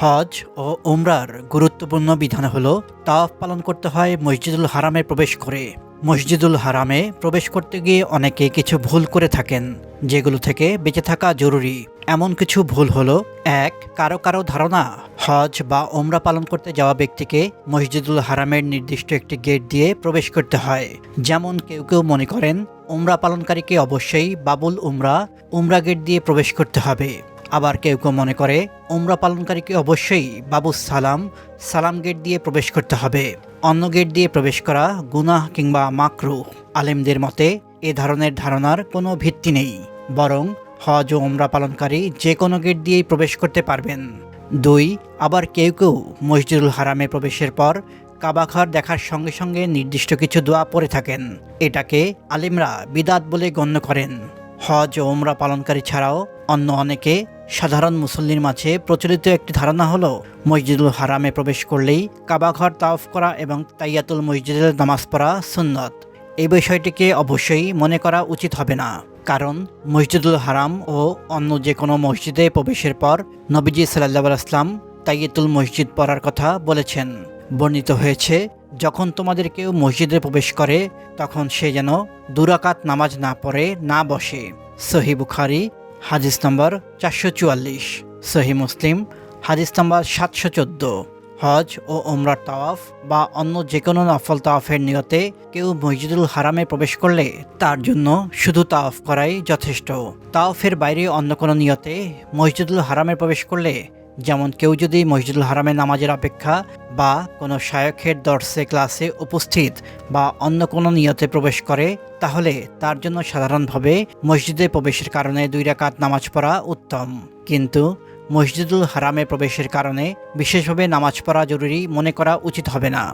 হজ ও উমরার গুরুত্বপূর্ণ বিধান হলো তাওয়াফ পালন করতে হয় মসজিদুল হারামে প্রবেশ করে। মসজিদুল হারামে প্রবেশ করতে গিয়ে অনেকে কিছু ভুল করে থাকেন, যেগুলো থেকে বেঁচে থাকা জরুরি। এমন কিছু ভুল হলো: ১. কারো কারো ধারণা হজ বা ওমরা পালন করতে যাওয়া ব্যক্তিকে মসজিদুল হারামের নির্দিষ্ট একটি গেট দিয়ে প্রবেশ করতে হয়। যেমন কেউ কেউ মনে করেন উমরা পালনকারীকে অবশ্যই বাবুল উমরা গেট দিয়ে প্রবেশ করতে হবে। আবার কেউ কেউ মনে করে উমরা পালনকারীকে অবশ্যই বাবু সালাম গেট দিয়ে প্রবেশ করতে হবে। অন্য গেট দিয়ে প্রবেশ করা গুনাহ কিংবা মাকরুহ। আলেমদের মতে এ ধরনের ধারণার কোনো ভিত্তি নেই, বরং হজ ও উমরা পালনকারী যে কোনো গেট দিয়েই প্রবেশ করতে পারবেন। ২. আবার কেউ কেউ মসজিদুল হারামে প্রবেশের পর কাবাঘর দেখার সঙ্গে সঙ্গে নির্দিষ্ট কিছু দোয়া পড়ে থাকেন। এটাকে আলেমরা বিদআত বলে গণ্য করেন। হজ ও উমরা পালনকারী ছাড়াও অন্য অনেকে সাধারণ মুসল্লির মাঝে প্রচলিত একটি ধারণা হলো মসজিদুল হারামে প্রবেশ করলেই কাবাঘর তাওয়াফ করা এবং তাইয়াতুল মসজিদের নামাজ পড়া সুন্নত। এই বিষয়টিকে অবশ্যই মনে করা উচিত হবে না, কারণ মসজিদুল হারাম ও অন্য যে কোনো মসজিদে প্রবেশের পর নবীজি সাল্লাল্লাহু আলাইহি ওয়াসাল্লাম তাইয়াতুল মসজিদ পড়ার কথা বলেছেন। বর্ণিত হয়েছে, যখন তোমাদের কেউ মসজিদে প্রবেশ করে তখন সে যেন ২ রাকাত নামাজ না পড়ে না বসে। সহিহ বুখারী হাদিস নম্বর ৪৪৪, সহিহ মুসলিম হাদিস নম্বর ৭১৪। হজ ও উমরার তাওয়াফ বা অন্য যে কোনো নফল তাওয়াফের নিয়তে কেউ মসজিদুল হারামে প্রবেশ করলে তার জন্য শুধু তাওয়াফ করাই যথেষ্ট। তাওয়াফের বাইরে অন্য কোনো নিয়তে মসজিদুল হারামে প্রবেশ করলে, যেমন কেউ যদি মসজিদুল হারামে নামাজের অপেক্ষা বা কোনো শায়খের দর্শে ক্লাসে উপস্থিত বা অন্য কোনো নিয়তে প্রবেশ করে, তাহলে তার জন্য সাধারণভাবে মসজিদে প্রবেশের কারণে ২ রাকাত নামাজ পড়া উত্তম। কিন্তু মসজিদুল হারামে প্রবেশের কারণে বিশেষভাবে নামাজ পড়া জরুরি মনে করা উচিত হবে না।